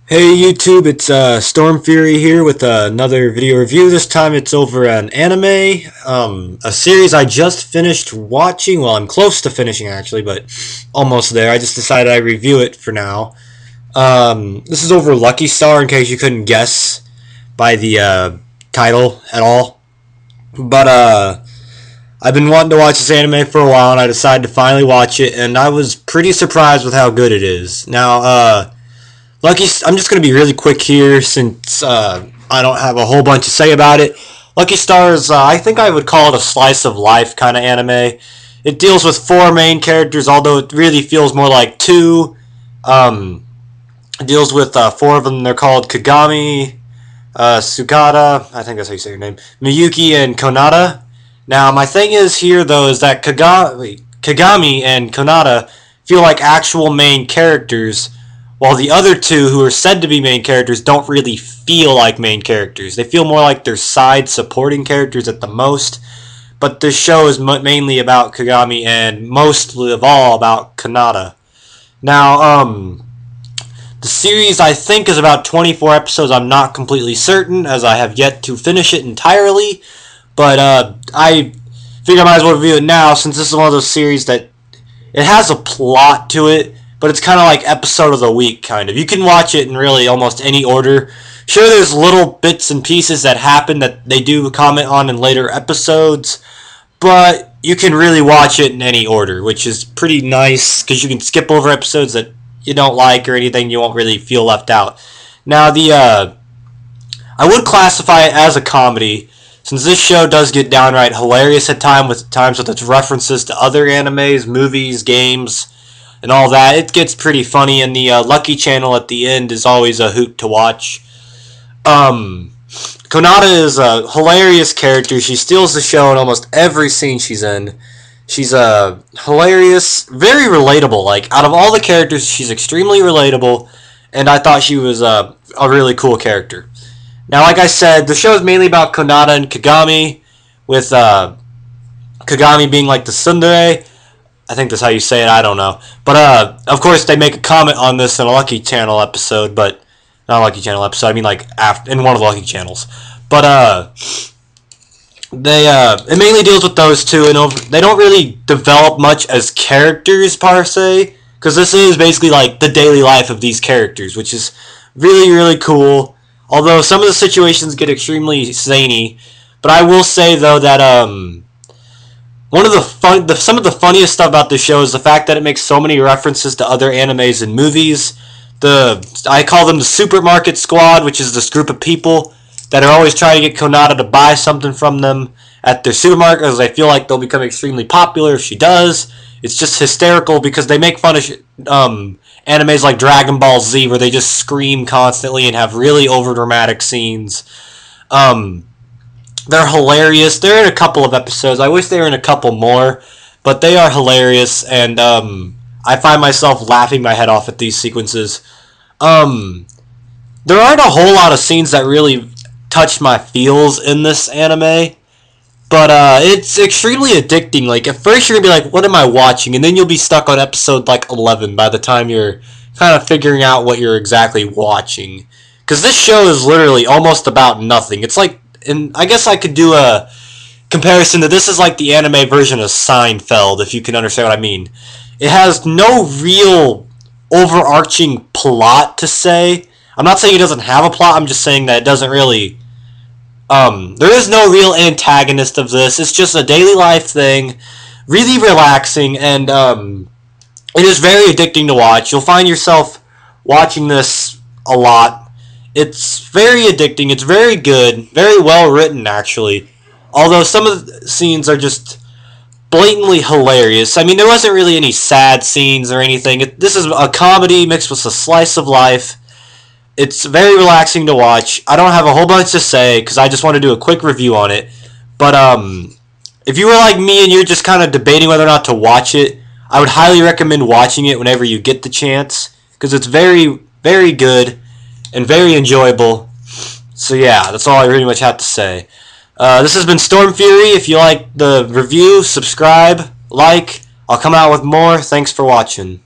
Hey YouTube, it's Storm Fury here with another video review. This time it's over an anime, a series I just finished watching. Well, I'm close to finishing actually, but almost there. I just decided I'd review it for now. This is over Lucky Star, in case you couldn't guess by the title at all. But I've been wanting to watch this anime for a while, and I decided to finally watch it, and I was pretty surprised with how good it is. Now, I'm just going to be really quick here since I don't have a whole bunch to say about it. Lucky Star is, I think I would call it a slice of life kind of anime. It deals with 4 main characters, although it really feels more like 2. It deals with 4 of them. They're called Kagami, Sukata, I think that's how you say your name, Miyuki, and Konata. Now, my thing is here, though, is that Kagami and Konata feel like actual main characters, while the other 2, who are said to be main characters, don't really feel like main characters. They feel more like they're side supporting characters at the most. But this show is mainly about Kagami and mostly of all about Konata. Now, the series I think is about 24 episodes. I'm not completely certain, as I have yet to finish it entirely. But I figure I might as well review it now, since this is one of those series that it has a plot to it, but it's kind of like episode of the week, kind of. You can watch it in really almost any order. Sure, there's little bits and pieces that happen that they do comment on in later episodes, but you can really watch it in any order, which is pretty nice, because you can skip over episodes that you don't like or anything. You won't really feel left out. Now, I would classify it as a comedy, since this show does get downright hilarious at times with its references to other animes, movies, games, and all that. It gets pretty funny, and the Lucky channel at the end is always a hoot to watch. Konata is a hilarious character. She steals the show in almost every scene she's in. She's hilarious, very relatable. Like, out of all the characters, she's extremely relatable, and I thought she was a really cool character. Now, like I said, the show is mainly about Konata and Kagami, with Kagami being like the tsundere. I think that's how you say it, I don't know. But, of course, they make a comment on this in a Lucky Channel episode, but, not a Lucky Channel episode, I mean, like, in one of the Lucky Channels. But, it mainly deals with those 2, and they don't really develop much as characters, per se, because this is basically, like, the daily life of these characters, which is really, really cool, although some of the situations get extremely zany. But I will say, though, that, some of the funniest stuff about this show is the fact that it makes so many references to other animes and movies. I call them the Supermarket Squad, which is this group of people that are always trying to get Konata to buy something from them at their supermarket, because they feel like they'll become extremely popular if she does. It's just hysterical, because they make fun of animes like Dragon Ball Z, where they just scream constantly and have really overdramatic scenes. They're hilarious. They're in a couple of episodes. I wish they were in a couple more, but they are hilarious, and I find myself laughing my head off at these sequences. There aren't a whole lot of scenes that really touch my feels in this anime, but it's extremely addicting. Like, at first you're going to be like, what am I watching? And then you'll be stuck on episode, like, 11 by the time you're kind of figuring out what you're exactly watching. Because this show is literally almost about nothing. It's like, and I guess I could do a comparison to this is like the anime version of Seinfeld, if you can understand what I mean. It has no real overarching plot to say. I'm not saying it doesn't have a plot, I'm just saying that it doesn't really... there is no real antagonist of this. It's just a daily life thing, really relaxing, and it is very addicting to watch. You'll find yourself watching this a lot. It's very addicting, it's very good, very well written, actually. Although some of the scenes are just blatantly hilarious. I mean, there wasn't really any sad scenes or anything. This is a comedy mixed with a slice of life. It's very relaxing to watch. I don't have a whole bunch to say, because I just want to do a quick review on it. But, if you were like me and you're just kind of debating whether or not to watch it, I would highly recommend watching it whenever you get the chance, because it's very, very good and very enjoyable. So yeah, that's all I pretty much have to say. This has been Storm Fury. If you like the review, subscribe, like. I'll come out with more. Thanks for watching.